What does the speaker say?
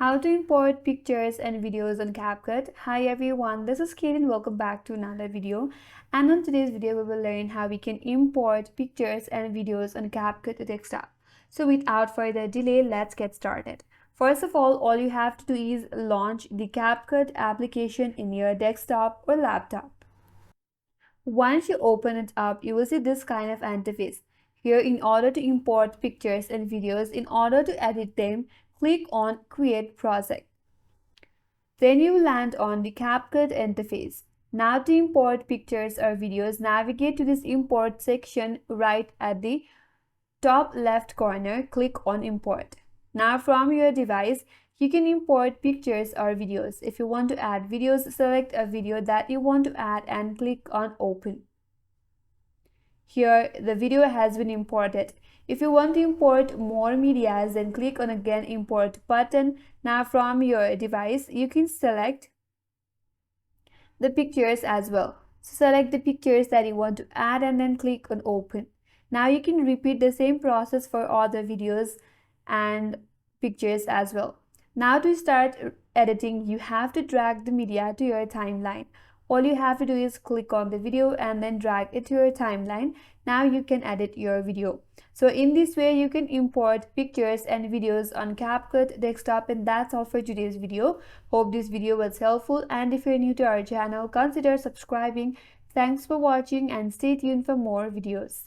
How to import pictures and videos on CapCut. Hi everyone, this is Kate and welcome back to another video. And on today's video, we will learn how we can import pictures and videos on CapCut desktop. So without further delay, let's get started. First of all you have to do is launch the CapCut application in your desktop or laptop. Once you open it up, you will see this kind of interface. Here, in order to import pictures and videos, in order to edit them, click on Create Project. Then you land on the CapCut interface. Now to import pictures or videos, navigate to this Import section right at the top left corner, click on Import. Now from your device, you can import pictures or videos. If you want to add videos, select a video that you want to add and click on Open. Here, the video has been imported. If you want to import more media, then click on again Import button. Now from your device, you can select the pictures as well. So select the pictures that you want to add and then click on Open. Now you can repeat the same process for other videos and pictures as well. Now to start editing, you have to drag the media to your timeline. All you have to do is click on the video and then drag it to your timeline. Now you can edit your video. So in this way, you can import pictures and videos on CapCut desktop, and that's all for today's video. Hope this video was helpful, and if you're new to our channel, consider subscribing. Thanks for watching and stay tuned for more videos.